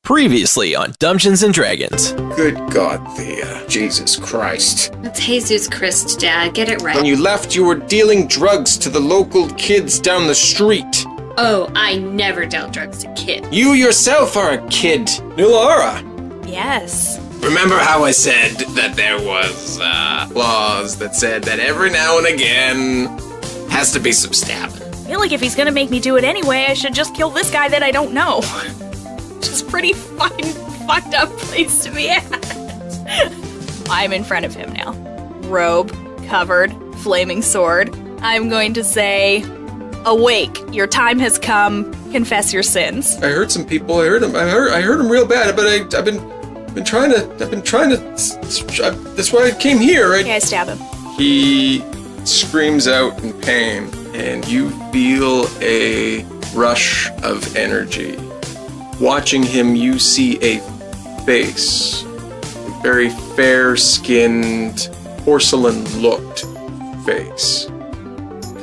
Previously on Dumbgeons and Dragons. Good God, Thea. Jesus Christ. It's Jesus Christ, Dad. Get it right. When you left, you were dealing drugs to the local kids down the street. Oh, I never dealt drugs to kids. You yourself are a kid. Nulara. Yes. Remember how I said that there was clause that said that every now and again has to be some stabbing? I feel like if he's gonna make me do it anyway, I should just kill this guy that I don't know. Which is pretty fucking fucked up place to be at. I'm in front of him now. Robe, covered, flaming sword. I'm going to say, awake, your time has come, confess your sins. I heard some people. I heard them real bad. But I've been trying to. That's why I came here. Okay, I stab him. He screams out in pain, and you feel a rush of energy. Watching him, you see a face, a very fair-skinned, porcelain-looked face,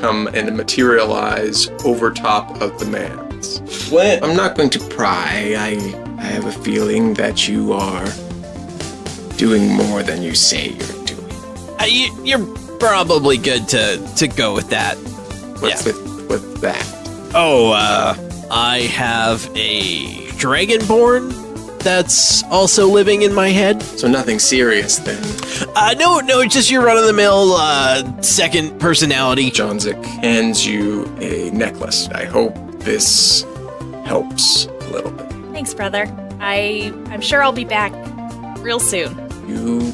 come and materialize over top of the man's. Flint, I'm not going to pry. I have a feeling that you are doing more than you say you're doing. You're probably good to go with that. What's with that? Oh, I have a dragonborn that's also living in my head. So nothing serious then. No, just your run-of-the-mill second personality. Johnzik hands you a necklace. I hope this helps a little bit. Thanks, brother. I'm sure I'll be back real soon. You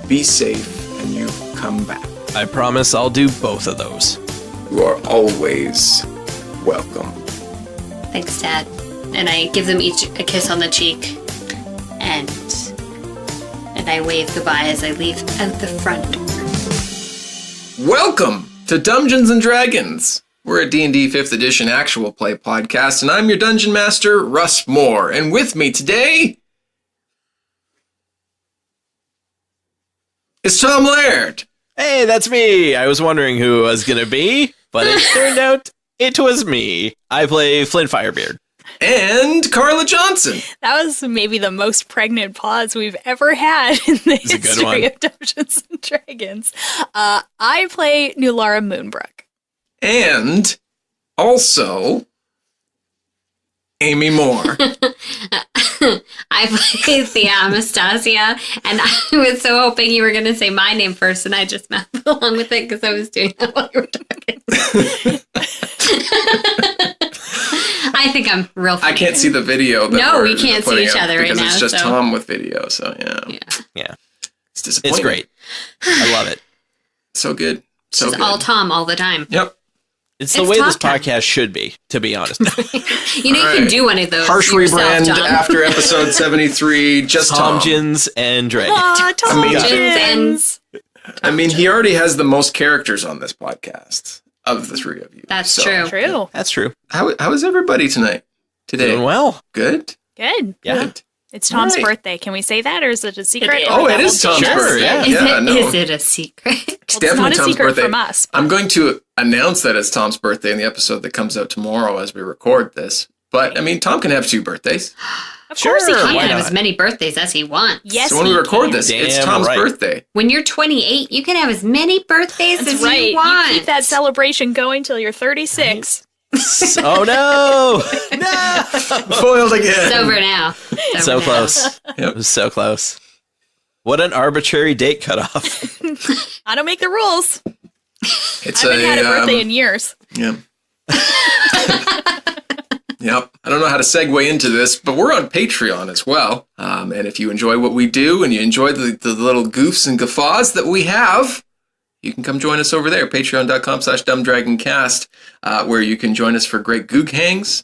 be safe and you come back. I promise I'll do both of those. You are always welcome. Thanks, Dad. And I give them each a kiss on the cheek. And I wave goodbye as I leave out the front door. Welcome to Dumbgeons and Dragons. We're a D&D 5th edition actual play podcast, and I'm your dungeon master, Russ More. And with me today is Tom Laird. Hey, that's me. I was wondering who it was going to be, but it turned out it was me. I play Flint Firebeard. And Carla Johnson. That was maybe the most pregnant pause we've ever had in the history of Dungeons and Dragons. I play Nulara Moonbrook. And also Amy Moore. I play Thia Amastacia, and I was so hoping you were going to say my name first, and I just mouthed along with it because I was doing that while you were talking. I think I'm real funny. I can't see the video. No, we can't see each other right now. Because it's just Tom with video, so Yeah. It's disappointing. It's great. I love it. So good. So it's good. all Tom all the time. Yep. It's the way this podcast should be, to be honest. You can do one of those. Harsh rebrand after episode 73. Just Dumbgeons and Dragons. Dumbgeons. I mean, he already has the most characters on this podcast of the three of you. That's true. True. That's true. How is everybody today? Doing well. Good? Good. Yeah. Good. It's Tom's birthday. Can we say that, or is it a secret? Oh, it is Tom's birthday. Is it a secret? It's Well, definitely not a Tom's secret birthday. from us. I'm going to announce that it's Tom's birthday in the episode that comes out tomorrow as we record this. But, I mean, Tom can have 2 birthdays. Of course he He can. can have as many birthdays as he wants. Yes, So when we record this, Damn it's Tom's right. birthday. When you're 28, you can have as many birthdays That's as right. you want. You keep that celebration going till you're 36. Oh, no. No. Foiled again. It's over now. It's So over now. close. Yep. It was so close. What an arbitrary date cutoff. I don't make the rules. It's I haven't had a birthday in years. Yeah. Yep. I don't know how to segue into this, but we're on Patreon as well. And if you enjoy what we do and you enjoy the little goofs and guffaws that we have, you can come join us over there, patreon.com/dumbdragoncast, where you can join us for great goog hangs,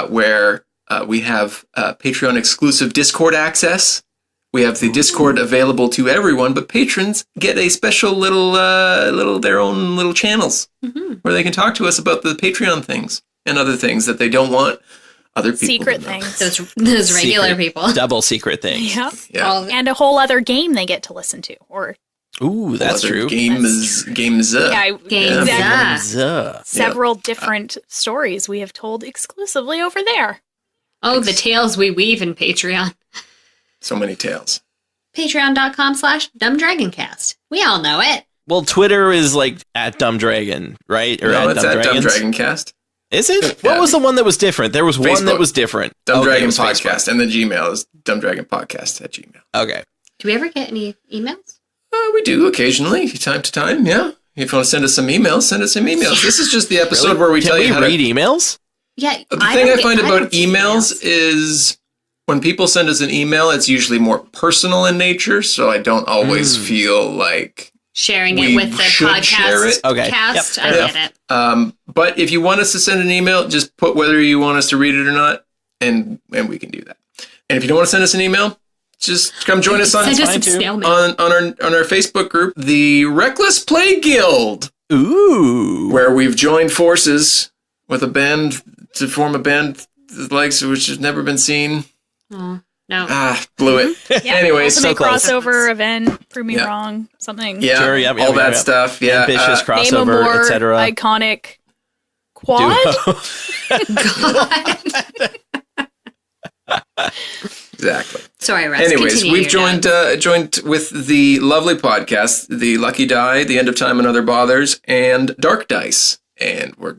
where we have Patreon exclusive Discord access. We have the Discord available to everyone, but patrons get a special little their own little channels where they can talk to us about the Patreon things and other things that they don't want other people Secret to know. things. Those regular people. Double secret things. Yep. Yeah. And a whole other game they get to listen to. Or Ooh, that's Other true. Games. Games. exactly. Zuh. Several different stories we have told exclusively over there. Oh, the tales we weave in Patreon. So many tales. Patreon.com/dumbdragoncast. We all know it. Well, Twitter is like at Dumbdragon, right? Or No, it's at Dumbdragons? Dumbdragoncast. Is it? Yeah. What was the one that was different? There was one Facebook. that was different. Dumbdragon Okay, it was Podcast. Facebook. And the Gmail is dumbdragonpodcast@gmail. Okay. Do we ever get any emails? We do occasionally, time to time, yeah. If you want to send us some emails, send us some emails. This is just the episode Really? where we Can tell you how read to... emails? Yeah. The thing I find about don't get emails is when people send us an email, it's usually more personal in nature, so I don't always feel like sharing we it with the should podcast share it. Okay. cast. Yep. I Fair get it. But if you want us to send an email, just put whether you want us to read it or not, and we can do that. And if you don't want to send us an email, just come join us on Send us fine, some too. snail mail. on our Facebook group, the Reckless Play Guild, Ooh. where we've joined forces with a band to form a band which has never been seen. Oh, no. Blew it. Yeah, Anyways, ultimate so close. crossover event. Prove me Yeah. wrong. Something. Yeah, Sure, yep, all yep, that yep. stuff. Yeah, Ambitious Name a crossover, more etc. iconic quad. exactly. Sorry, Russ. Anyways, Continue we've your notes. joined with the lovely podcast, The Lucky Die, The End of Time and Other Bothers, and Dark Dice. And we're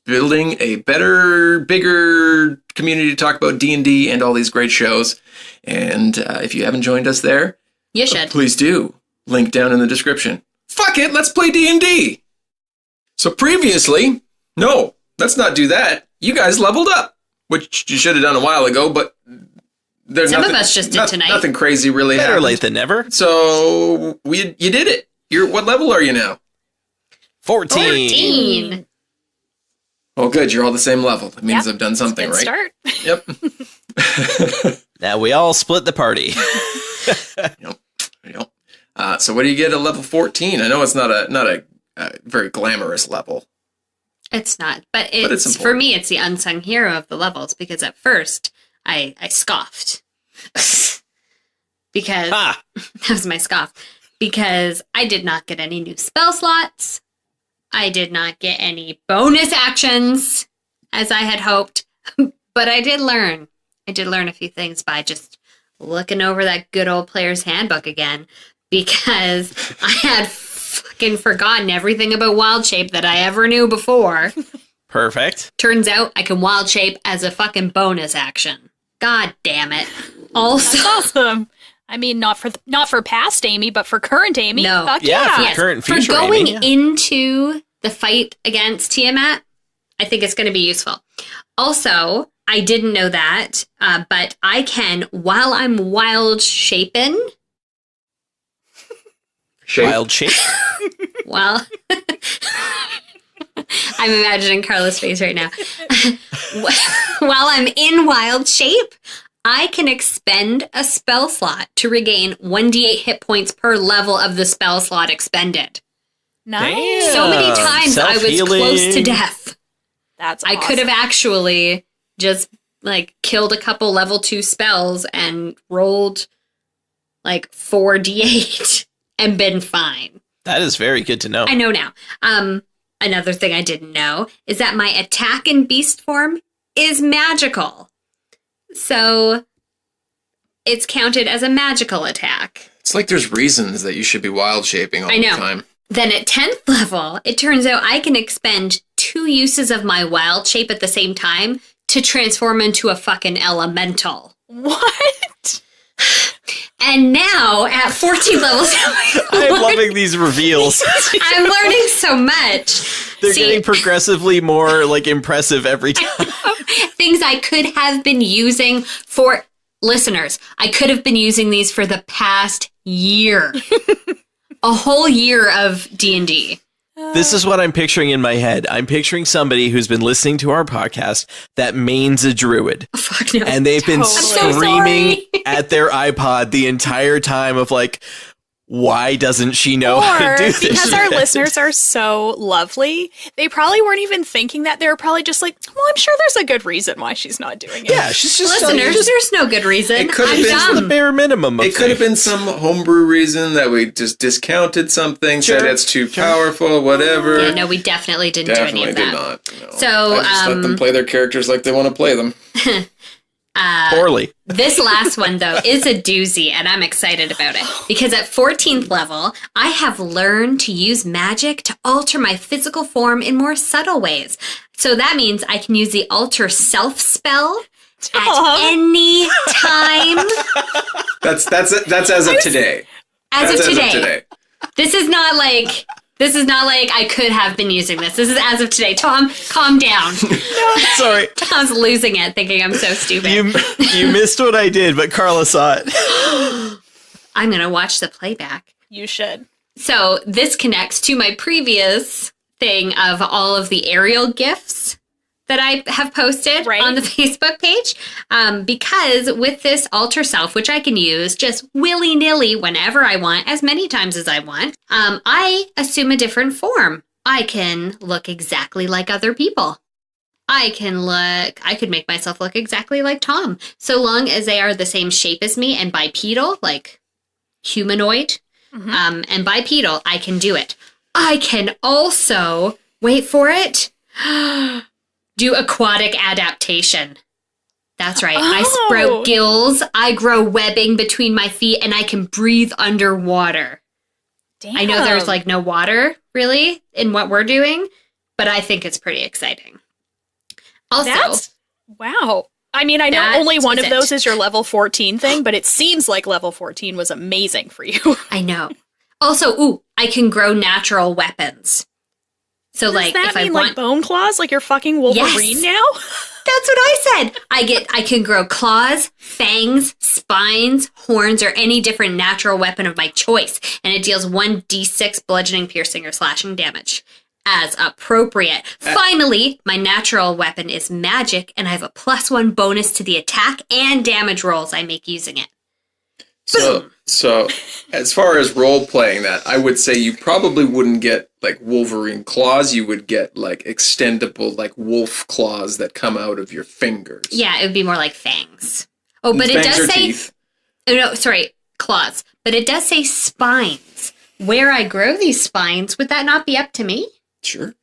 building a better, bigger community to talk about D&D and all these great shows. And if you haven't joined us there, You should. please do. Link down in the description. Fuck it, let's play D&D. So previously, no, let's not do that. You guys leveled up, which you should have done a while ago, but there's Some nothing, of us just did tonight. Nothing crazy really Better happened. late than never. So you did it. What level are you now? 14. 14. Oh, good. You're all the same level. That means Yep. I've done something Good right. start. Yep. Now we all split the party. Yep. So what do you get at level 14? I know it's not a very glamorous level. It's not. But it's it's for important. me, it's the unsung hero of the levels because at first I scoffed. Because Ha! that was my scoff. Because I did not get any new spell slots. I did not get any bonus actions as I had hoped. But I did learn. I did learn a few things by just looking over that good old player's handbook again. Because I had fucking forgotten everything about wild shape that I ever knew before. Perfect. Turns out I can wild shape as a fucking bonus action. God damn it. Also, That's awesome. I mean, not for past Amy, but for current Amy. No. Fuck Yeah, yeah. for yes, current for future going Amy, into the fight against Tiamat, I think it's going to be useful. Also, I didn't know that, but I can, while I'm wild shaping, Shape. Shape. while I'm imagining Carla's face right now. While I'm in wild shape, I can expend a spell slot to regain 1d8 hit points per level of the spell slot expended. Nice. Damn. So many times I was Self-healing. close to death. That's I could have actually just killed a couple level 2 spells and rolled 4d8 and been fine. That is very good to know. I know now. Another thing I didn't know is that my attack in beast form is magical. So it's counted as a magical attack. It's like there's reasons that you should be wild shaping all I know. the time. Then at 10th level, it turns out I can expend 2 uses of my wild shape at the same time to transform into a fucking elemental. What? And now at 14 levels, I'm loving these reveals. I'm learning so much. They're See, getting progressively more impressive every time. things I could have been using for listeners. I could have been using these for the past year. A whole year of D&D. This is what I'm picturing in my head. I'm picturing somebody who's been listening to our podcast that mains a druid. Oh, fuck no. And they've been Totally. I'm so screaming sorry. at their iPod the entire time of why doesn't she know how to Or do this? because our shit? listeners are so lovely, they probably weren't even thinking that. They were probably just like, well, I'm sure there's a good reason why she's not doing it. Yeah, she's just Listeners, there's no good reason. It could have I'm been the dumb. bare minimum of It could have been things. some homebrew reason that we just discounted something, said Sure. it's too powerful, whatever. Yeah, no, we definitely didn't Definitely do any did of that. not. No. So, I just let them play their characters like they want to play them. Poorly. This last one, though, is a doozy, and I'm excited about it. Because at 14th level, I have learned to use magic to alter my physical form in more subtle ways. So that means I can use the alter self spell at any time. That's as of today. As of today. This is not like I could have been using this. This is as of today. Tom, calm down. Sorry. I was losing it, thinking I'm so stupid. You missed what I did, but Carla saw it. I'm going to watch the playback. You should. So this connects to my previous thing of all of the aerial GIFs that I have posted on the Facebook page. Because with this alter self, which I can use just willy-nilly whenever I want, as many times as I want, I assume a different form. I can look exactly like other people. I could make myself look exactly like Tom, so long as they are the same shape as me and bipedal, like humanoid, and bipedal, I can do it. I can also, wait for it, do aquatic adaptation. That's right. I sprout gills, I grow webbing between my feet, and I can breathe underwater. Damn. I know there's like no water, really, in what we're doing, but I think it's pretty exciting. Also, wow. I mean, I know only one of those is your level 14 thing, but it seems like level 14 was amazing for you. I know. Also, I can grow natural weapons. So, does that mean like bone claws, like you're fucking Wolverine now? That's what I said. I can grow claws, fangs, spines, horns, or any different natural weapon of my choice, and it deals 1d6 bludgeoning, piercing, or slashing damage as appropriate. Finally, my natural weapon is magic, and I have a +1 bonus to the attack and damage rolls I make using it. So as far as role playing that, I would say you probably wouldn't get like Wolverine claws. You would get like extendable like wolf claws that come out of your fingers. Yeah, it would be more like fangs. Oh, but it does say teeth. Oh no, sorry, claws. But it does say spines. Where I grow these spines, would that not be up to me? Sure.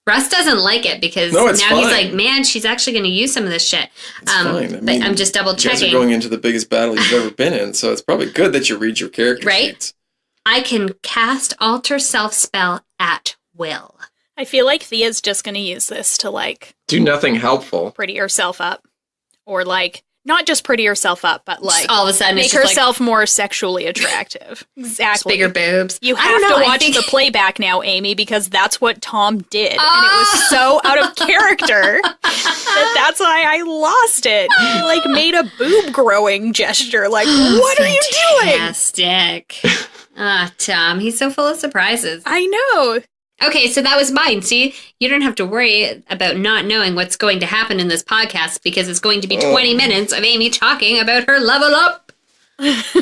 Russ doesn't like it because now he's like, man, she's actually going to use some of this shit. It's fine. But I'm just double checking. You guys are going into the biggest battle you've ever been in, so it's probably good that you read your character sheets. I can cast alter self spell at will. I feel like Thia's just going to use this to like do nothing helpful. Pretty herself up, or like not just pretty herself up, but like just all of a sudden make herself more sexually attractive. Exactly. Bigger boobs. You have to watch the playback now, Amy, because that's what Tom did. And it was so out of character that's why I lost it. He like made a boob growing gesture. Like, what are you doing? Fantastic. Tom, he's so full of surprises. I know. Okay, so that was mine. See, you don't have to worry about not knowing what's going to happen in this podcast because it's going to be 20 minutes of Amy talking about her level up.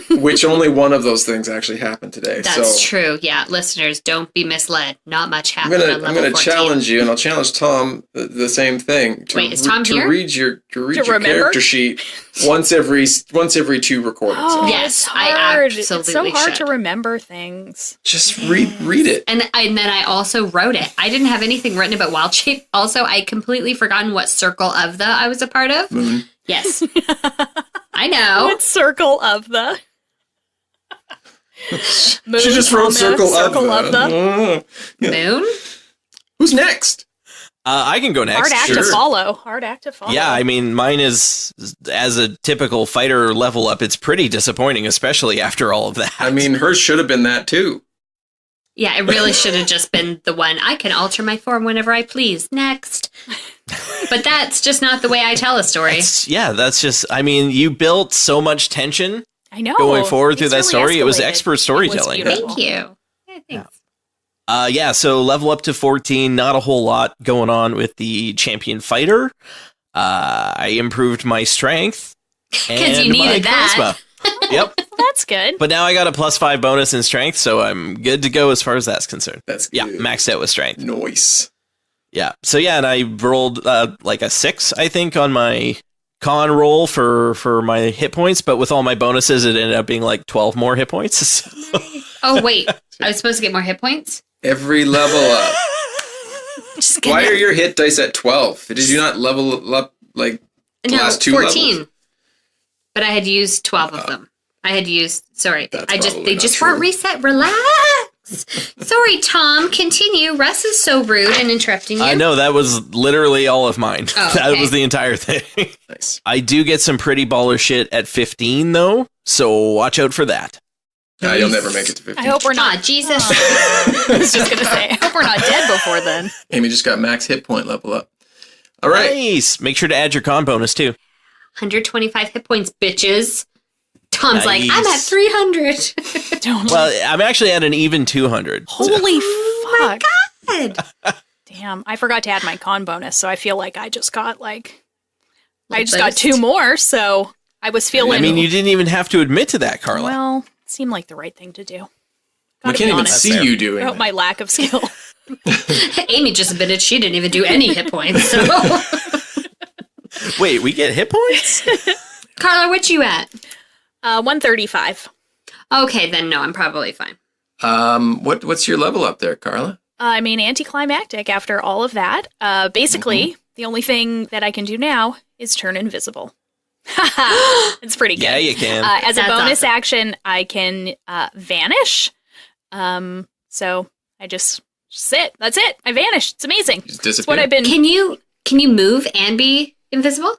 Which only one of those things actually happened today. That's true. Yeah, listeners, don't be misled. Not much happened on level 14. I'm going to challenge you, and I'll challenge Tom the same thing. Wait, is Tom here? To read your character sheet once every 2 recordings. Oh, yes, I absolutely It's so hard should. to remember things. Just read it. And then I also wrote it. I didn't have anything written about Wild Shape. Also, I completely forgotten what circle of the I was a part of. Moon. Yes. I know. What circle of the? Moon, she just wrote circle of the. Moon? Who's next? I can go next. Hard act to follow. Hard act to follow. Yeah, I mean, mine is, as a typical fighter level up, it's pretty disappointing, especially after all of that. I mean, hers should have been that too. Yeah, it really should have just been the one. I can alter my form whenever I please. Next. But that's just not the way I tell a story. That's just, I mean, you built so much tension. I know. Going forward through that really story. Escalated. It was expert storytelling. Thank you. Yeah, thanks. So level up to 14, not a whole lot going on with the champion fighter. I improved my strength. Because you needed that. Yep. That's good. But now I got a +5 bonus in strength, so I'm good to go as far as that's concerned. That's good. Yeah, maxed out with strength. Nice. Yeah. So yeah, and I rolled like a 6, I think, on my con roll for my hit points, but with all my bonuses, it ended up being like 12 more hit points. So. Oh, wait. I was supposed to get more hit points? Every level up. Just Why kidding. are your hit dice at 12? Did you not level up like the last 2 14. levels? But I had used 12 of them. That's They just weren't reset. Relax. Sorry, Tom. Continue. Russ is so rude and interrupting you. I know, that was literally all of mine. Oh, That okay. was the entire thing. Nice. I do get some pretty baller shit at 15, though, so watch out for that. You'll never make it to 15. I hope we're not. Aw, Jesus. I was just gonna say. I hope we're not dead before then. Amy just got max hit point level up. All right. Nice. Make sure to add your con bonus, too. 125 hit points, bitches. Tom's like, Nice. I'm at 300. Don't. Well, I'm actually at an even 200. Holy fuck! God. Damn, I forgot to add my con bonus, so I feel like I just got Little got boost. 2 more. So I was feeling. I mean, you didn't even have to admit to that, Carla. Well, it seemed like the right thing to do. We Gotta can't be even honest see you doing about that. my lack of skill. Amy just admitted she didn't even do any hit points. So. Wait, we get hit points? Carla, what you at? 135. Okay, then no, I'm probably fine. What's your level up there, Carla? I mean, anticlimactic after all of that. Basically, the only thing that I can do now is turn invisible. It's pretty good. Yeah, you can. As a That's bonus awesome. action, I can vanish. So I just sit. That's it. I vanish. It's amazing. Just It's disappear. what I've been. Can you move and be invisible?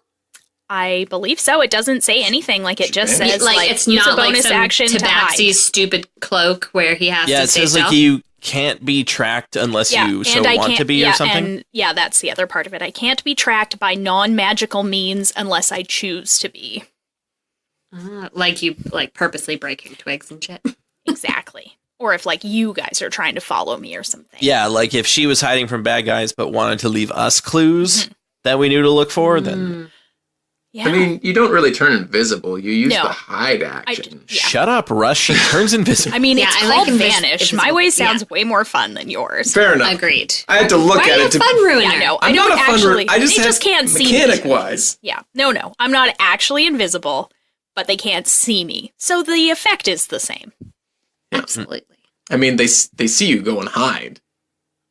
I believe so. It doesn't say anything. Like it just Vanish? says Like it's use not a bonus like some action to hide. Tabaxi's stupid cloak where he has Yeah, to it stay says still. like you can't be tracked unless you so I want can't- to be yeah, or something. And yeah, that's the other part of it. I can't be tracked by non-magical means unless I choose to be. Like you purposely breaking twigs and shit. Exactly. Or if you guys are trying to follow me or something. Yeah, like if she was hiding from bad guys but wanted to leave us clues that we knew to look for, then Yeah. I mean, you don't really turn invisible. You use No. the hide action. Yeah. shut up, Russ. She turns invisible. I mean, Yeah, it's I called like vanish. My way invisible. sounds way more fun than yours. Fair enough. Agreed. I had to look Why at are you it a to. fun ruiner? Yeah, no, I I'm don't not a fun actually. I just they have just can't see me. mechanic wise. Yeah, no, I'm not actually invisible, but they can't see me, so the effect is the same. Absolutely. I mean, they see you go and hide.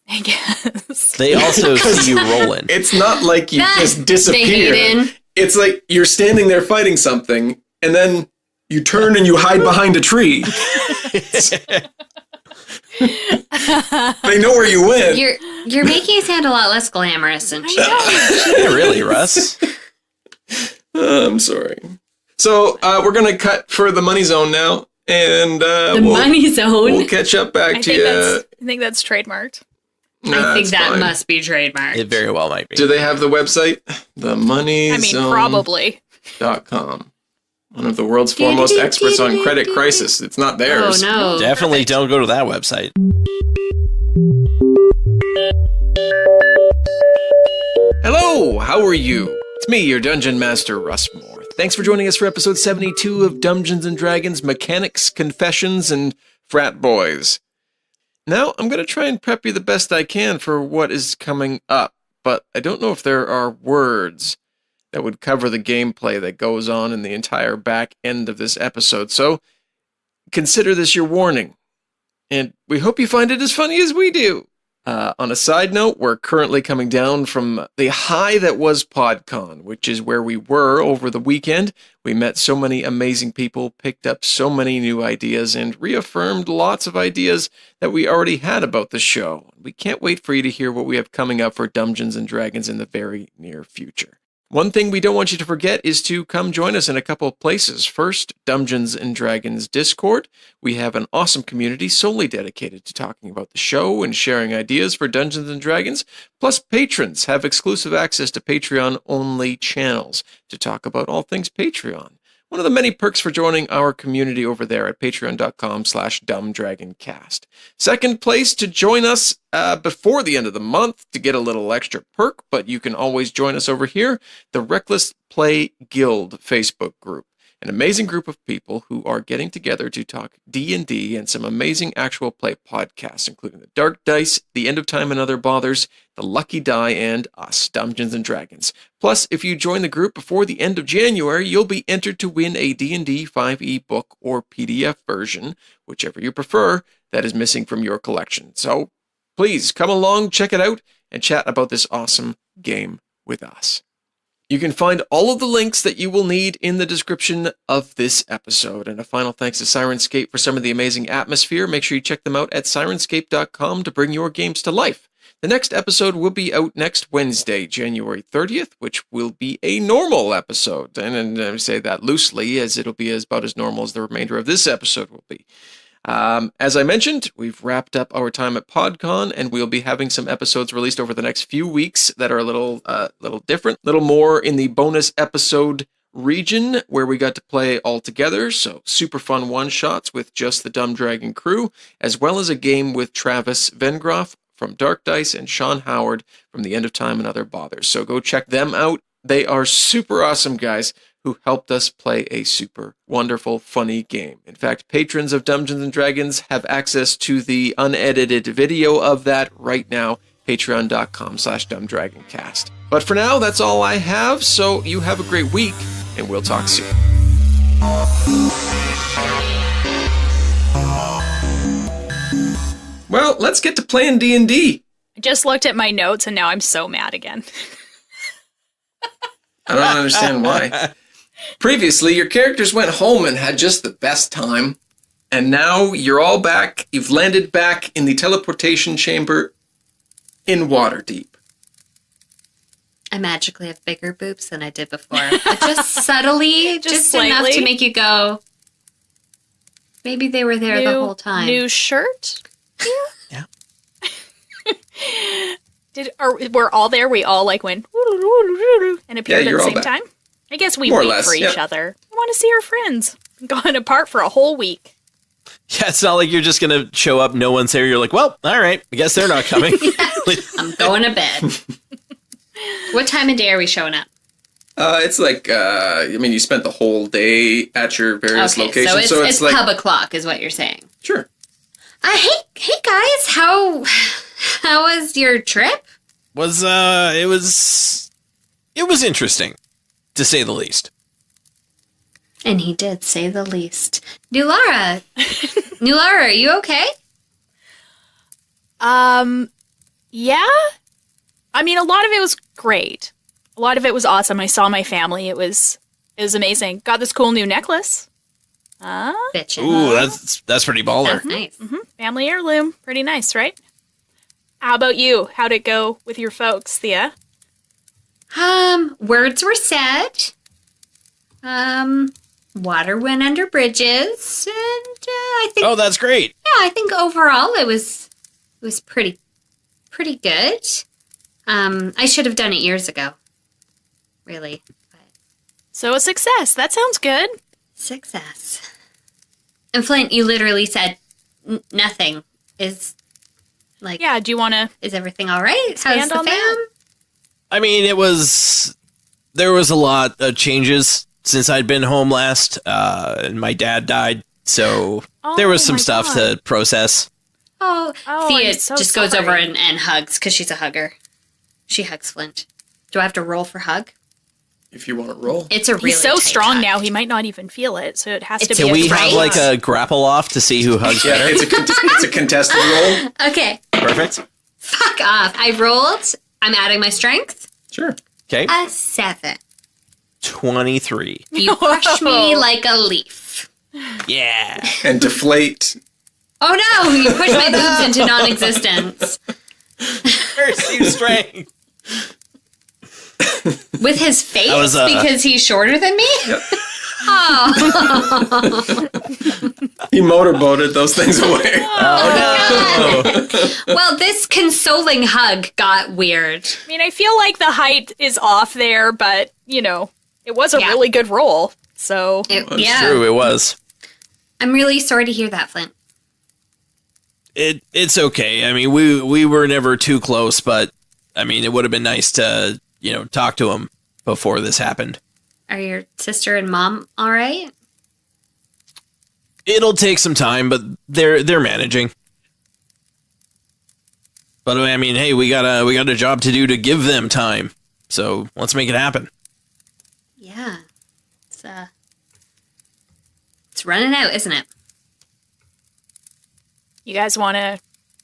I guess. They also see you rolling. It's not like you just They disappear. hate in. It's like you're standing there fighting something, and then you turn and you hide behind a tree. They know where you went. You're making it sound a lot less glamorous than shit. Yeah, really, Russ. I'm sorry. So we're gonna cut for the money zone now, and Money Zone. we'll catch up back to you. I think that's trademarked. I think that fine. must be trademarked. It very well might be. Do they have the website? Probably. themoneyzone.com. One of the world's foremost experts on credit crisis. It's not Oh theirs. no. Definitely don't go to that website. Hello, how are you? It's me, your Dungeon Master, Russ More. Thanks for joining us for episode 72 of Dumbgeons and Dragons, Mechanics, Confessions, and Frat Boys. Now, I'm going to try and prep you the best I can for what is coming up, but I don't know if there are words that would cover the gameplay that goes on in the entire back end of this episode, so consider this your warning. And we hope you find it as funny as we do. On a side note, we're currently coming down from the high that was PodCon, which is where we were over the weekend. We met so many amazing people, picked up so many new ideas, and reaffirmed lots of ideas that we already had about the show. We can't wait for you to hear what we have coming up for Dumbgeons and Dragons in the very near future. One thing we don't want you to forget is to come join us in a couple of places. First, Dumbgeons and Dragons Discord. We have an awesome community solely dedicated to talking about the show and sharing ideas for Dungeons and Dragons. Plus, patrons have exclusive access to Patreon-only channels to talk about all things Patreon. One of the many perks for joining our community over there at patreon.com/dumbdragoncast. Second place to join us before the end of the month to get a little extra perk, but you can always join us over here, the Reckless Play Guild Facebook group. An amazing group of people who are getting together to talk D&D and some amazing actual play podcasts, including The Dark Dice, The End of Time and Other Bothers, The Lucky Die, and us, Dungeons and Dragons. Plus, if you join the group before the end of January, you'll be entered to win a D&D 5e book or PDF version, whichever you prefer, that is missing from your collection. So please come along, check it out, and chat about this awesome game with us. You can find all of the links that you will need in the description of this episode. And a final thanks to Syrinscape for some of the amazing atmosphere. Make sure you check them out at syrinscape.com to bring your games to life. The next episode will be out next Wednesday, January 30th, which will be a normal episode. And I say that loosely, as it'll be about as normal as the remainder of this episode will be. As I mentioned, we've wrapped up our time at PodCon, and we'll be having some episodes released over the next few weeks that are a little different, a little more in the bonus episode region where we got to play all together. So super fun one-shots with just the Dumb Dragon crew, as well as a game with Travis Vengroff from Dark Dice and Sean Howard from The End of Time and Other Bothers. So go check them out. They are super awesome guys who helped us play a super wonderful, funny game. In fact, patrons of Dumbgeons and Dragons have access to the unedited video of that right now, patreon.com/dumbdragoncast. But for now, that's all I have, so you have a great week, and we'll talk soon. Well, let's get to playing D&D. I just looked at my notes and now I'm so mad again. I don't understand why. Previously, your characters went home and had just the best time. And now you're all back. You've landed back in the teleportation chamber in Waterdeep. I magically have bigger boobs than I did before. But just subtly, just enough slightly. to make you go, maybe they were there the whole time. New shirt? Yeah. We're all there? We all like went and appeared at the same time? I guess we More or wait less, for each other. I want to see our friends. Gone apart for a whole week. Yeah, it's not like you're just going to show up, no one's there. You're like, well, all right, I guess they're not coming. I'm going to bed. What time of day are we showing up? It's like, you spent the whole day at your various locations. So it's like pub o'clock is what you're saying. Sure. Hey guys, how was your trip? It was interesting, to say the least. And he did say the least. Nulara, are you okay? Yeah. I mean, a lot of it was great. A lot of it was awesome. I saw my family. It was amazing. Got this cool new necklace. Bitchin'. Ooh, that's pretty baller. That's nice. Family heirloom. Pretty nice, right? How about you? How'd it go with your folks, Thia? Words were said. Water went under bridges, and I think. Oh, that's great. Yeah, I think overall it was pretty good. I should have done it years ago. Really. But So a success. That sounds good. success. And Flint, you literally said nothing is like. Yeah, do you want to... Is everything all right? How's Expand the on fam? that? I mean, there was a lot of changes since I'd been home last, and my dad died, so there was some my stuff God. to process. Oh, Thia I'm so just goes sorry. over and hugs because she's a hugger. She hugs Flint. Do I have to roll for hug? If you want to roll. It's a really He's so tight strong hug. now, he might not even feel it, so it has to It's be Can we a have right? like a grapple off to see who hugs Yeah, better? it's a contested roll. Okay, Perfect. fuck off. I rolled. I'm adding my strength. Sure. Okay. A 7. 23. You crush me like a leaf. Yeah. And deflate. Oh no! You push my boobs into non-existence. Curse you, strength. With his face? That was, because he's shorter than me? Oh. He motorboated those things away. Well, this consoling hug got weird. I mean, I feel like the height is off there, but, it was a Yeah. really good roll, so... True, it was. I'm really sorry to hear that, Flint. It's okay. I mean, we were never too close, but I mean, it would have been nice to, talk to him before this happened. Are your sister and mom all right? It'll take some time, but they're managing. But I mean, hey, we got a job to do to give them time. So let's make it happen. Yeah. It's running out, isn't it? You guys want to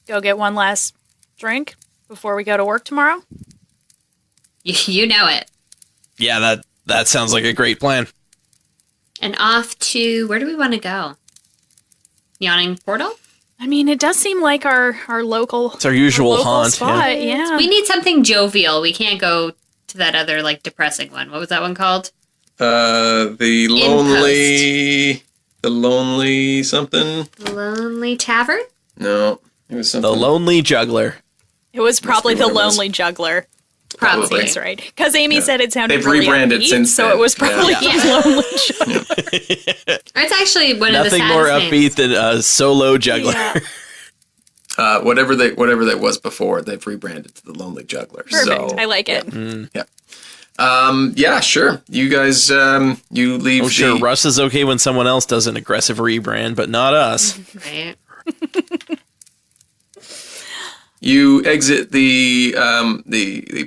go get one last drink? before we go to work tomorrow? You know it. Yeah, that sounds like a great plan. And off to, where do we want to go? Yawning Portal? I mean, it does seem like our local... It's our usual local haunt. spot, yeah. We need something jovial. We can't go to that other, like, depressing one. What was that one called? The lonely something? Lonely Tavern? No, it was something. The Lonely Juggler. It was probably Must be the what it was. Lonely Juggler. Probably. That's right. Because Amy said it sounded They've really rebranded upbeat, since so then. it was probably Yeah. the Lonely Juggler. It's actually one of the Nothing more saddest upbeat names. than a solo juggler. Yeah. Whatever that was before, they've rebranded to the Lonely Juggler. Perfect. So, I like it. yeah, sure. You guys, you leave. I'm sure Russ is okay when someone else does an aggressive rebrand, but not us. Right. You exit the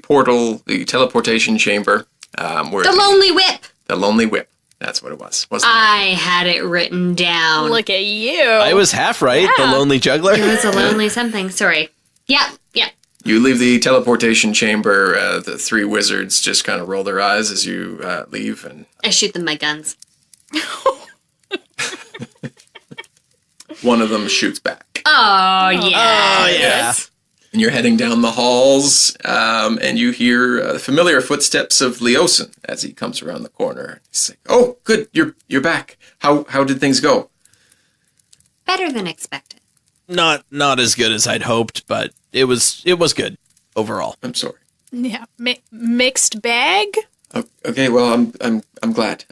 portal, the teleportation chamber. Where The Lonely Whip. the Lonely Whip. That's what it was. Wasn't it? I had it written down. Look at you. I was half right. The Yeah. Lonely Juggler. It was a lonely something. Sorry. Yeah. You leave the teleportation chamber. The three wizards just kind of roll their eyes as you leave, and I shoot them my guns. one of them shoots back. Oh, yeah. Oh, yeah. And you're heading down the halls, and you hear the familiar footsteps of Leosin as he comes around the corner. He's like, "Oh, good, you're back. How did things go?" Better than expected. Not as good as I'd hoped, but it was good overall. I'm sorry. Yeah. Mixed bag? Oh, okay, well, I'm glad.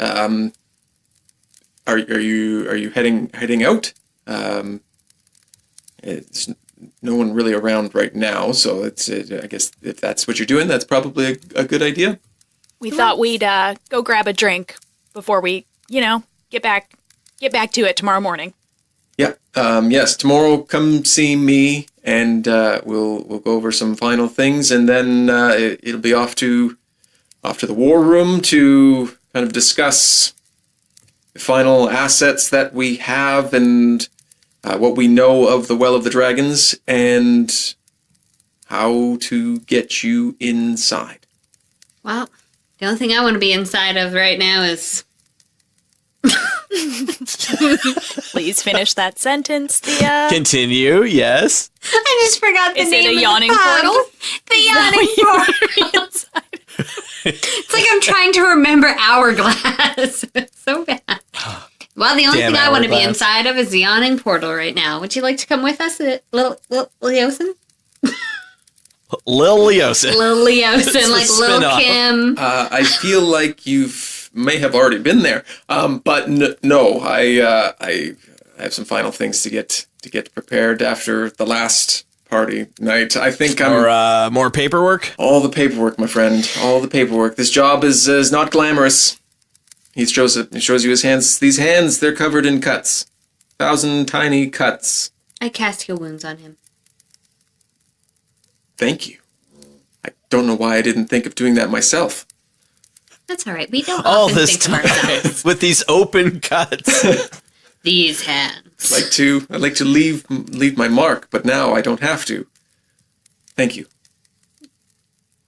Are you heading out? It's no one really around right now, so I guess if that's what you're doing, that's probably a good idea. We thought we'd go grab a drink before we, get back to it tomorrow morning. Yeah. Yes. Tomorrow, come see me, and we'll go over some final things, and then it'll be off to the war room to kind of discuss the final assets that we have and what we know of the Well of the Dragons and how to get you inside. Well, the only thing I want to be inside of right now is... Please finish that sentence, Thea. Continue, yes. I just forgot the Is name it a of yawning the portal. portal? The yawning portal. It's like I'm trying to remember Hourglass. It's so bad. Well, the only Damn thing I want to be Hourglass. inside of is the yawning portal right now. Would you like to come with us, little Leosin? Lil Leosin. Little Leosin, It's a like Lil spin-off. Kim. I feel like may have already been there, but no. I have some final things to get prepared after the last party night. I think I'm Or more paperwork. all the paperwork, my friend. All the paperwork. This job is not glamorous. He shows you his hands. These hands, they're covered in cuts. 1,000 tiny cuts. I cast heal wounds on him. Thank you. I don't know why I didn't think of doing that myself. That's all right. We don't All often this think of time ourselves. with these open cuts. These hands. I'd like to leave my mark, but now I don't have to. Thank you.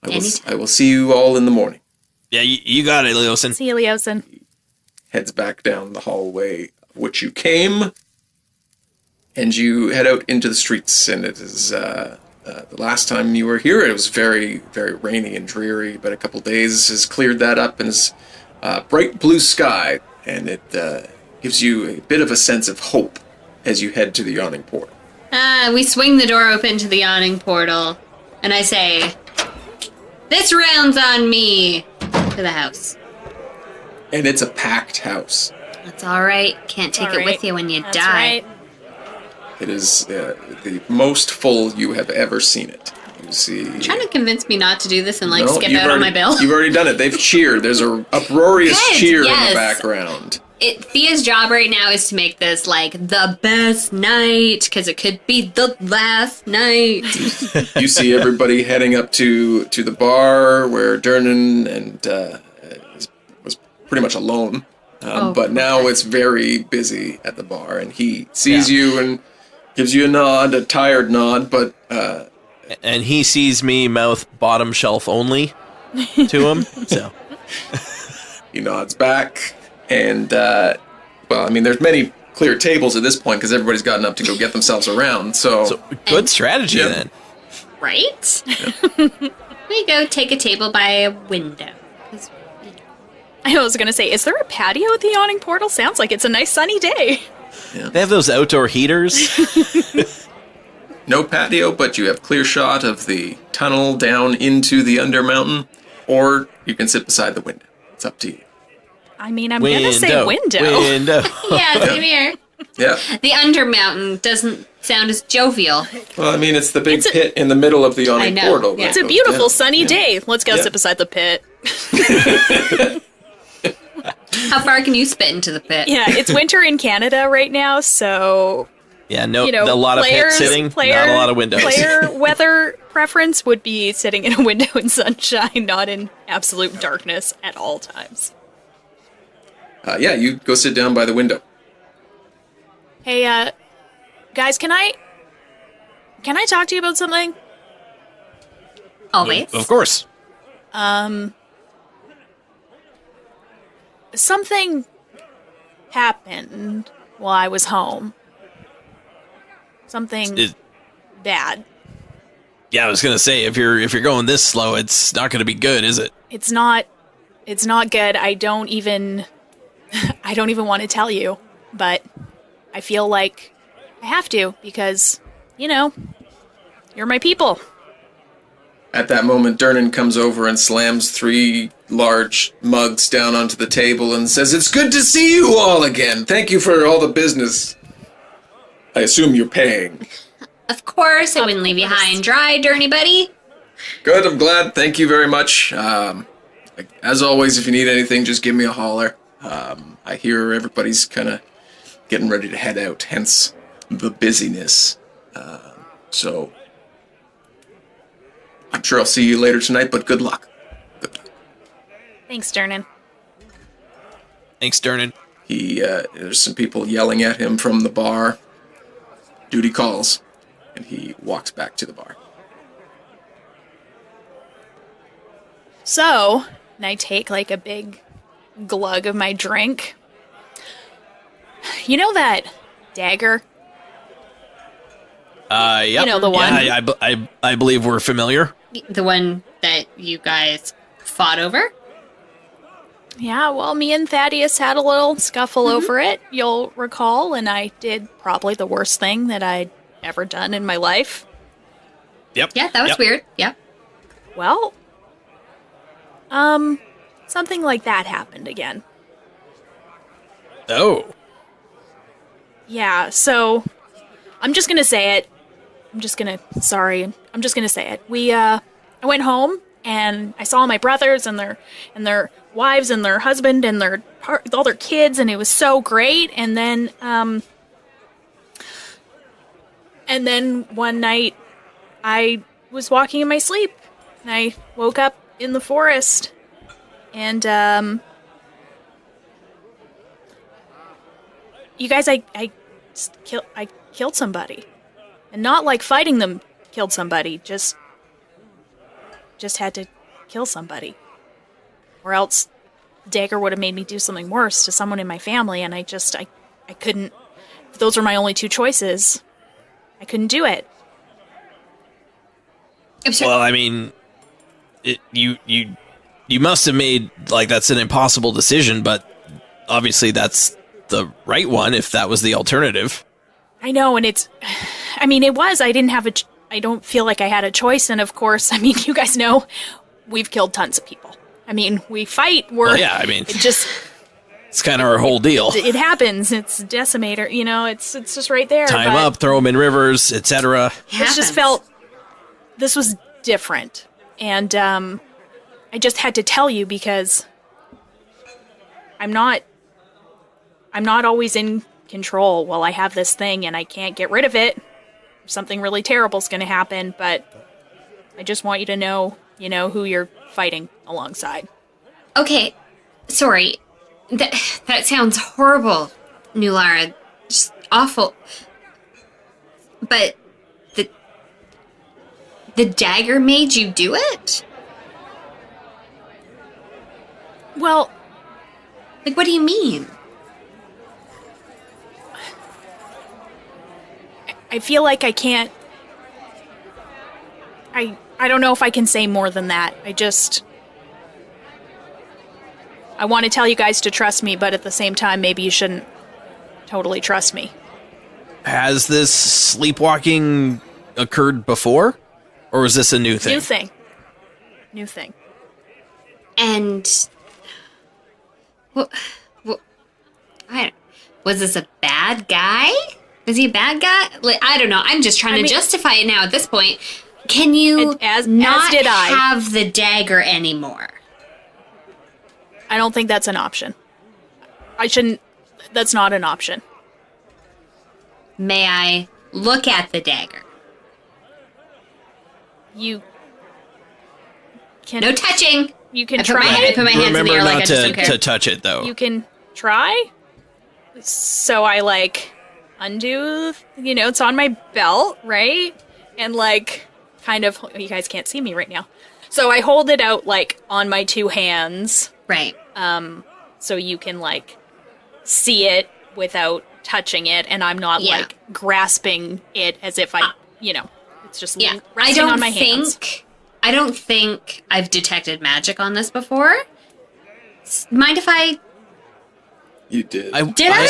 Anytime. I will see you all in the morning. Yeah, you got it, Leosin. See you, Leosin. Heads back down the hallway of which you came, and you head out into the streets. And it is the last time you were here, it was very, very rainy and dreary. But a couple days has cleared that up, and it's bright blue sky, and it gives you a bit of a sense of hope as you head to the Yawning Portal. We swing the door open to the yawning portal, and I say, "This round's on me," to the house. And it's a packed house. That's all right. Can't take All it right. with you when you That's die. right. It is the most full you have ever seen it. You see. Trying to convince me not to do this and like No, skip you've out on my already- bill. You've already done it. They've cheered. There's a uproarious Good, cheer in yes. the background. Thea's job right now is to make this like the best night because it could be the last night. You see everybody heading up to the bar where Dernan and was pretty much alone. But now it's very busy at the bar, and he sees you and gives you a nod, a tired nod, but And And he sees me mouth bottom shelf only to him. So He nods back, and well, I mean, there's many clear tables at this point because everybody's gotten up to go get themselves around. So good strategy Yeah. then. Right? We go take a table by a window. 'Cause I was going to say, is there a patio at the Yawning Portal? Sounds like it's a nice sunny day. They have those outdoor heaters. no patio, but you have clear shot of the tunnel down into the Undermountain, or you can sit beside the window. It's up to you. I mean, I'm going to say window. Window. yeah, same here. Yeah. The Undermountain doesn't sound as jovial. Well, I mean, it's the big pit in the middle of the Yawning know. Portal. Yeah. It's a beautiful sunny day. Let's go sit beside the pit. How far can you spit into the pit? Yeah, it's winter in Canada right now, so Yeah, no, you know, a lot of pit sitting, not a lot of windows. Player weather preference would be sitting in a window in sunshine, not in absolute darkness at all times. Yeah, you go sit down by the window. Hey, guys, can I talk to you about something? Always. Of course. Something happened while I was home. Something bad. Yeah, I was gonna say if you're going this slow, it's not gonna be good, is it? It's not good. I don't even want to tell you, but I feel like I have to because, you know, you're my people. At that moment, Dernan comes over and slams 3 large mugs down onto the table and says, "It's good to see you all again. Thank you for all the business. I assume you're paying." Of course, I wouldn't leave you high and dry, dirty buddy. Good, I'm glad. Thank you very much. As always, if you need anything, just give me a holler. I hear everybody's kind of getting ready to head out, hence the busyness. So I'm sure I'll see you later tonight, but good luck. Good luck. Thanks, Dernan. Thanks, Dernan. There's some people yelling at him from the bar. Duty calls, and he walks back to the bar. So, and I take like a big glug of my drink. You know that dagger? Yep. You know the one? Yeah, I believe we're familiar. The one that you guys fought over? Yeah, well, me and Thaddeus had a little scuffle over it, you'll recall, and I did probably the worst thing that I'd ever done in my life. Yep. Yeah, that was weird. Yeah. Well, something like that happened again. Oh. Yeah, so I'm just gonna say it. I'm just gonna say it. I went home and I saw my brothers and their wives and their husband and all their kids, and it was so great. And then one night I was walking in my sleep and I woke up in the forest and you guys, I killed somebody. And not like fighting them killed somebody, just had to kill somebody. Or else dagger would have made me do something worse to someone in my family, and I couldn't. If those were my only 2 choices, I couldn't do it. Well, I mean, you must have made, like, that's an impossible decision, but obviously that's the right one if that was the alternative. I know, and it was. I don't feel like I had a choice, and of course, I mean, you guys know, we've killed tons of people. I mean, we fight, it's kind of our whole deal. It happens. It's decimator, you know, it's just right there. Time up, throw them in rivers, etc. This just felt, this was different, and I just had to tell you because I'm not always in control while I have this thing and I can't get rid of it. Something really terrible's going to happen, but I just want you to know, you know, who you're fighting alongside. Okay, sorry. That sounds horrible, Nulara. Just awful. But The dagger made you do it? Well, Like, what do you mean? I feel like I can't... I don't know if I can say more than that. I want to tell you guys to trust me, but at the same time, maybe you shouldn't totally trust me. Has this sleepwalking occurred before? Or was this a new thing? New thing. And... was this a bad guy? Was he a bad guy? Like, I don't know. I'm just trying to justify it now at this point. Can you not did I. have the dagger anymore? I don't think that's an option. That's not an option. May I look at the dagger? You can... No touching! You can I try it. put my hands in the Remember air like I not just don't care. to touch it, though. You can try. So I, undo... it's on my belt, right? And, kind of... You guys can't see me right now. So I hold it out, on my two hands. Right. So you can, see it without touching it, and I'm not, grasping it as if I, it's just resting on my hands. I don't think I've detected magic on this before. Mind if I... You did. I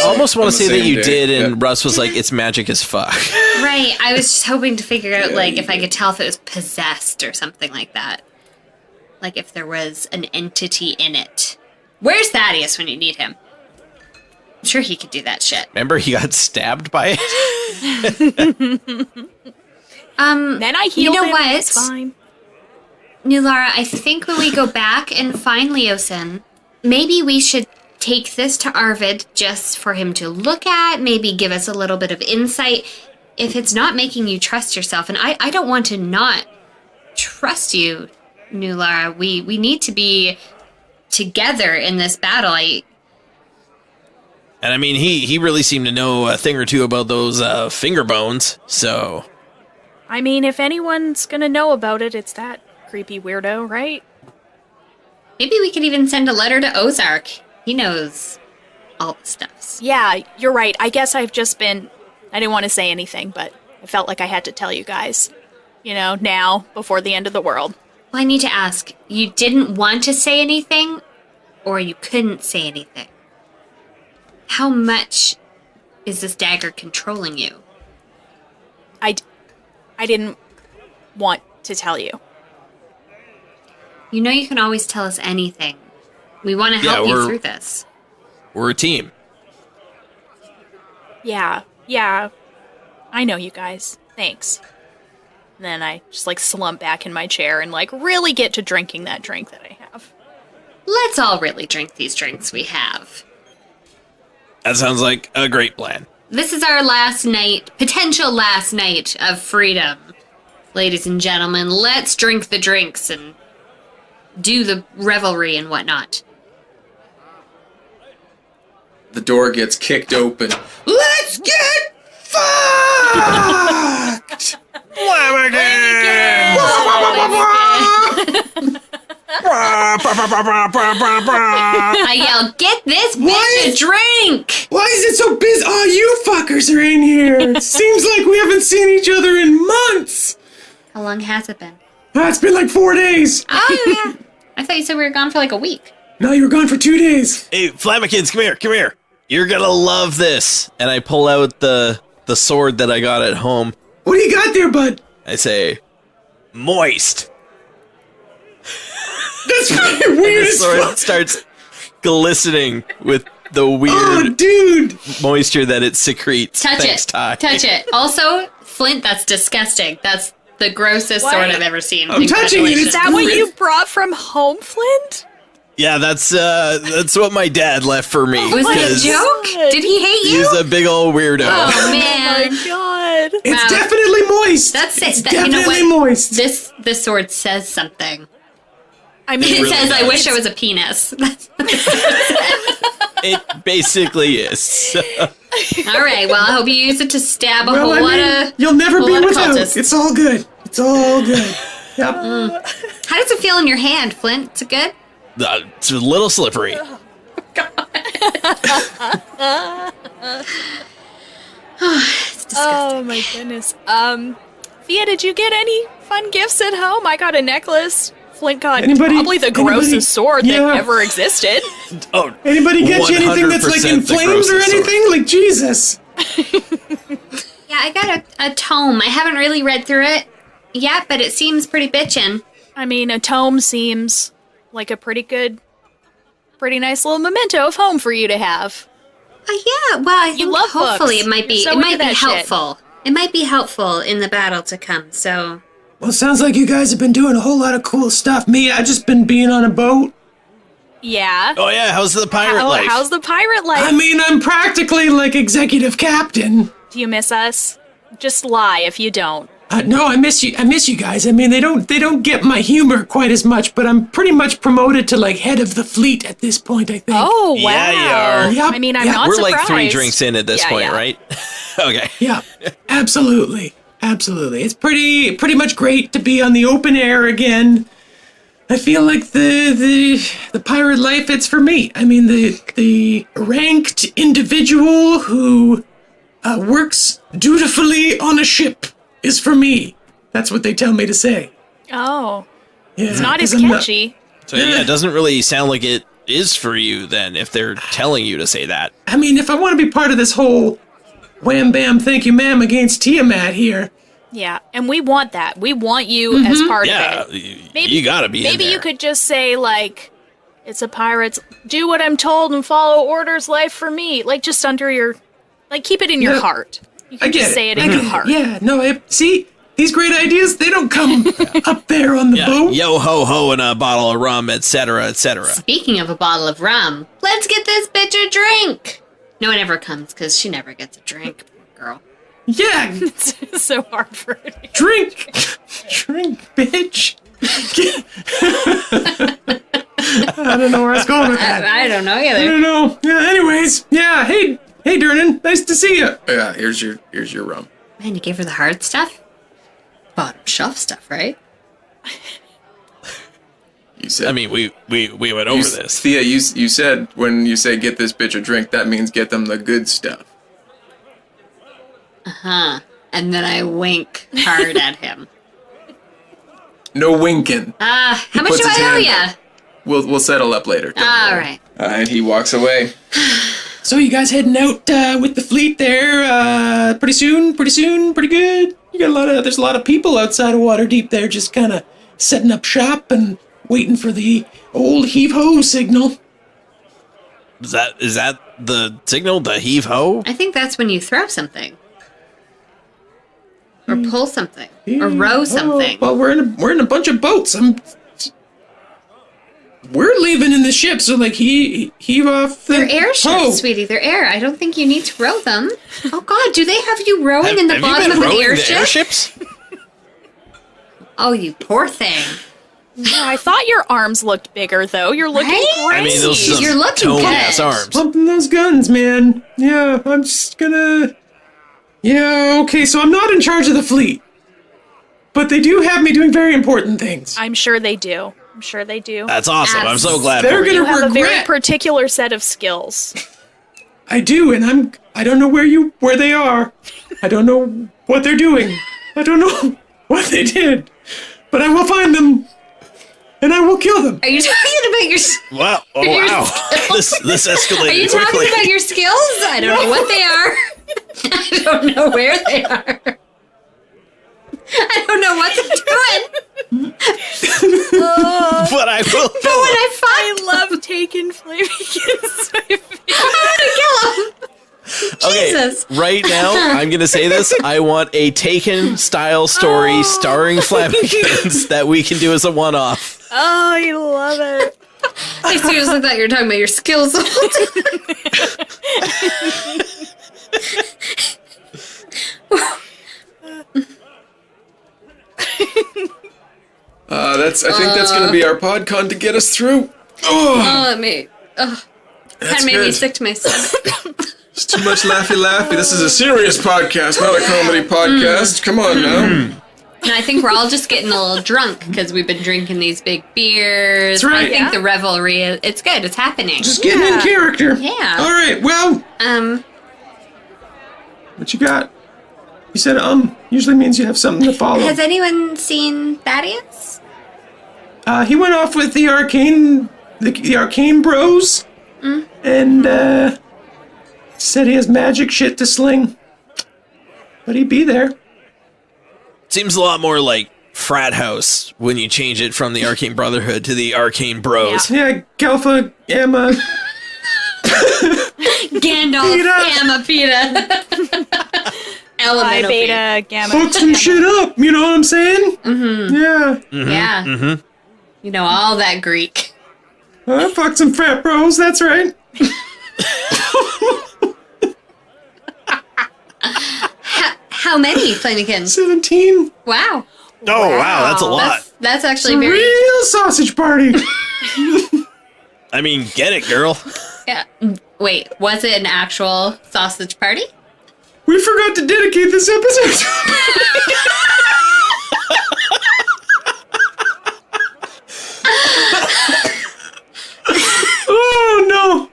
almost want to say that you did, and Yep. Russ was like, it's magic as fuck. Right, I was just hoping to figure out, Yeah, if I could tell if it was possessed or something like that. Like, if there was an entity in it. Where's Thaddeus when you need him? I'm sure he could do that shit. Remember, he got stabbed by it? Then I healed know him, what? it's fine. Nulara, I think when we go back and find Leosin, maybe we should take this to Arvid just for him to look at, maybe give us a little bit of insight. If it's not making you trust yourself, and I don't want to not trust you, Nulara. We need to be together in this battle. And I mean, he really seemed to know a thing or two about those finger bones, so... I mean, if anyone's gonna know about it, it's that creepy weirdo, right? Maybe we could even send a letter to Ozark. He knows all the stuffs. Yeah, you're right. I guess I've just been... I didn't want to say anything, but I felt like I had to tell you guys. Now, before the end of the world. Well, I need to ask, you didn't want to say anything, or you couldn't say anything? How much is this dagger controlling you? I didn't want to tell you. You know you can always tell us anything. We want to help you through this. We're a team. Yeah. I know you guys. Thanks. And then I just slump back in my chair and really get to drinking that drink that I have. Let's all really drink these drinks we have. That sounds like a great plan. This is our last night, potential last night of freedom. Ladies and gentlemen, let's drink the drinks and do the revelry and whatnot. The door gets kicked open. Let's get fucked! I yell, get this bitch a drink! Why is it so busy? Oh, you fuckers are in here. Seems like we haven't seen each other in months. How long has it been? It's been 4 days. Oh, yeah. I thought you said we were gone for a week. No, you were gone for 2 days. Hey, Flammikins, come here. You're gonna love this. And I pull out the sword that I got at home. What do you got there, bud? I say, moist. That's pretty weird The as sword fuck. starts glistening with the Oh, weird dude. moisture that it secretes. Touch Thanks, it. Ty. Touch it. Also, Flint, that's disgusting. That's the grossest What? sword I've ever seen. I'm touching it. Congratulations. Is that what you brought from home, Flint? Yeah, that's what my dad left for me. Was it a 'cause joke? Did he hate you? He's a big old weirdo. Oh, man. God. It's Wow. definitely moist. That's it. It's You know definitely what? moist. This sword says something. I mean, It really says, I does. wish I was a penis. It basically is. All right, well, I hope you use it to stab a whole lot of... you'll never whole be lot of without. cultists. It's all good. It's all good. Yep. How does it feel in your hand, Flint? Is it good? It's a little slippery. It's disgusting. Oh my goodness. Thea, did you get any fun gifts at home? I got a necklace. Flint got probably the grossest sword that ever existed. Oh, Anybody get you anything that's like in flames or anything? Like, Jesus. Yeah, I got a tome. I haven't really read through it yet, but it seems pretty bitchin'. I mean, a tome seems like a pretty nice little memento of home for you to have. Yeah, well, I think love hopefully books. it might be So it might be into that shit. helpful. It might be helpful in the battle to come. So Well, it sounds like you guys have been doing a whole lot of cool stuff. Me, I just been being on a boat. Yeah. Oh yeah, how's the pirate life? How's the pirate life? I mean, I'm practically like executive captain. Do you miss us? Just lie if you don't. No, I miss you. I miss you guys. I mean, they don't get my humor quite as much, but I'm pretty much promoted to like head of the fleet at this point, I think. Oh, wow. Yeah, you are. Yep, I mean, I'm yep. not We're surprised. like 3 drinks in at this Yeah, point, yeah. right? Okay. Yeah, absolutely. It's pretty much great to be on the open air again. I feel like the pirate life, it's for me. I mean, the ranked individual who works dutifully on a ship is for me. That's what they tell me to say. Oh, Yeah, it's not as 'cause I'm not- catchy. So yeah, it doesn't really sound like it is for you then if they're telling you to say that. I mean, if I want to be part of this whole wham bam thank you ma'am against Tiamat here, Yeah, and we want that. We want you as part Yeah, of it. you gotta be in Maybe there. you could just say, like, it's a pirate's, do what I'm told and follow orders, life for me. Like, just under your, like, keep it in your Yeah. heart. You I can get just it. say it I in get your it. heart. Yeah, no, see, these great ideas, they don't come up there on the Yeah, boat. yo ho ho and a bottle of rum, etc., etc. speaking of a bottle of rum, let's get this bitch a drink. No one ever comes because she never gets a drink. Poor girl. Yeah, It's so hard for her. drink, bitch. I don't know where I was going with that. I don't know I either. don't know. Yeah. Anyways, yeah. Hey, Durnan. Nice to see you. Yeah, here's your rum. Man, you gave her the hard stuff? Bottom shelf stuff, right? You said. I mean, we went over this. Thea, you said when you say get this bitch a drink, that means get them the good stuff. Huh. And then I wink hard at him. No winking. How much puts do his I owe hand ya? up. We'll settle up later. Don't All worry. right. And he walks away. So you guys heading out with the fleet there? Pretty soon. Pretty good. You got there's a lot of people outside of Waterdeep there, just kind of setting up shop and waiting for the old heave-ho signal. Is that the signal, the heave ho? I think that's when you throw something. Or pull something. Or row something. Well, we're in a bunch of boats. We're leaving in the ship, so like heave off the They're airships, ho. sweetie. They're air. I don't think you need to row them. Oh, God. Do they have you rowing in the Have you bottom been of an rowing the airship? airships? Oh, you poor thing. Yeah, I thought your arms looked bigger, though. You're looking Right? great. I mean, those are You're looking tone good. ass arms. Pumping those guns, man. Yeah, I'm just gonna. Yeah, okay, so I'm not in charge of the fleet. But they do have me doing very important things. I'm sure they do. That's awesome. I'm so glad They're for you. gonna You have a very regret. particular set of skills. I do, and I don't know where they are. I don't know what they're doing. I don't know what they did. But I will find them. And I will kill them. Are you talking about your... Wow! Oh Your wow! skills. this escalated Are you quickly. talking about your skills? I don't know what they are. I don't know where they are. I don't know what they're doing. But I will. But when I find I love taking flaming kids. I'm gonna kill them. Okay, Jesus. right now, I'm going to say this. I want a Taken-style story starring Flamikins that we can do as a one-off. Oh, I love it. I seriously thought you were talking about your skills. I think that's going to be our PodCon to get us through. Oh, it made... Kind That's of made me good. sick to my stomach. It's too much laughy. This is a serious podcast, not a comedy podcast. Come on now. No, I think we're all just getting a little drunk because we've been drinking these big beers. That's right. I think the revelry, it's good. It's happening. Just getting in character. Yeah. All right, well, what you got? You said usually means you have something to follow. Has anyone seen Thaddeus? He went off with the arcane bros, and said he has magic shit to sling. But he'd be there. Seems a lot more like frat house when you change it from the Arcane Brotherhood to the Arcane Bros. Yeah, Galfa, Emma. Gandalf, Gamma, Peta. Phi, Elemental Beta, Gamma. Fuck some shit up, you know what I'm saying? Mm-hmm. Yeah. Yeah. Mm-hmm. You know, all that Greek. I fucked some frat bros, that's right. How many Flamekins? 17. Wow. Oh, wow, that's a lot. That's actually It's a very... real sausage party. I mean, get it, girl. Yeah. Wait, was it an actual sausage party? We forgot to dedicate this episode. Oh, no.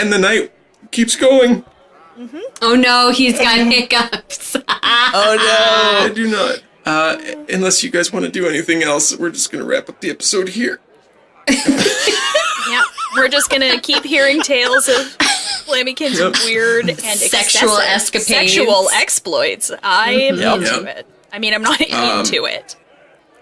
And the night keeps going. Mm-hmm. Oh no, he's got hiccups. Oh, no. I do not. Unless you guys want to do anything else, we're just going to wrap up the episode here. Yeah, we're just gonna keep hearing tales of Flamekins' weird and Sexual excessive escapades. sexual exploits. I am into Yep. it. I mean, I'm not into it,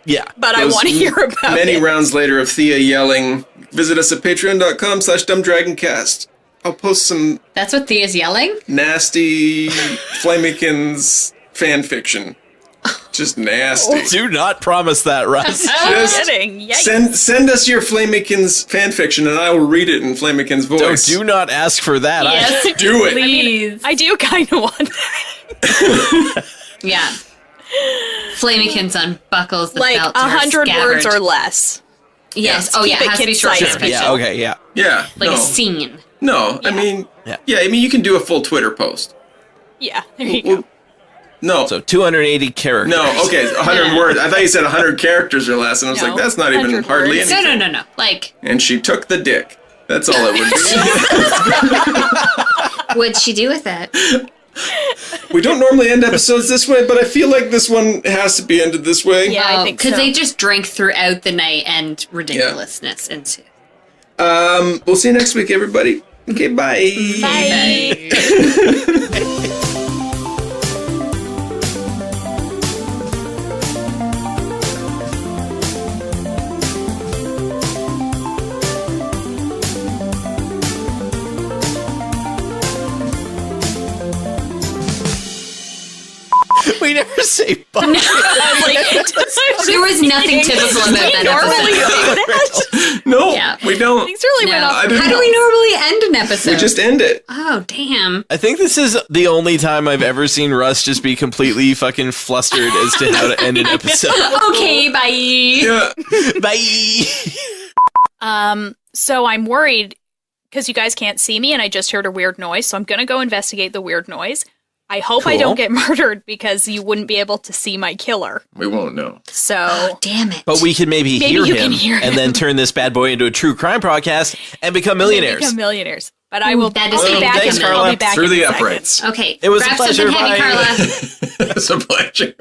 Yeah. but I want to hear about Many it. rounds later of Thia yelling, visit us at patreon.com/dumbdragoncast. I'll post some That's what Thea's yelling? nasty Flamekins fan fiction. Just nasty. Do not promise that, Russ. Just Kidding. Yikes. send us your Flamekins fan fiction and I will read it in Flamekins' voice. Do not ask for that. Yes, Do it. please. I do kind of want that. Yeah. Flamekins unbuckles the Like belt to her 100 words scabbard. or less. Yes. Yeah. Oh, yeah. Keep It it has to be short concise. fiction. Yeah, okay, yeah. Yeah. Like no. a scene. No, I mean, Yeah. I mean, you can do a full Twitter post. Yeah, there you Well, go. No. So 280 characters. No, okay, 100 words. I thought you said 100 characters or less, and I was No, like, that's not even 100 hardly words. anything. No. Like, And she took the dick. That's all it would be. what'd she do with it? We don't normally end episodes this way, but I feel like this one has to be ended this way. Yeah, I think so. Because they just drank throughout the night and ridiculousness ensued. We'll see you next week, everybody. Okay, bye. Bye. We never say bye. Like, There was nothing typical about that normally episode. do that. No, Yeah. we don't. Things really No. went off. I didn't How do we normally end an episode? We just end it. Oh, damn. I think this is the only time I've ever seen Russ just be completely fucking flustered as to how to end an episode. Okay, bye. Yeah. Bye. So I'm worried because you guys can't see me and I just heard a weird noise, so I'm gonna go investigate the weird noise. I hope I Cool. don't get murdered because you wouldn't be able to see my killer. We won't know. So Oh, damn it. But we can maybe Maybe hear you him, can hear and then turn this bad boy into a true crime podcast and become millionaires. become millionaires. But I will that is I'll be back thanks, in, I'll Carla. be back Through in the a second. uprights. Okay. It was a grab pleasure. something heavy, Bye. Carla. It's a pleasure.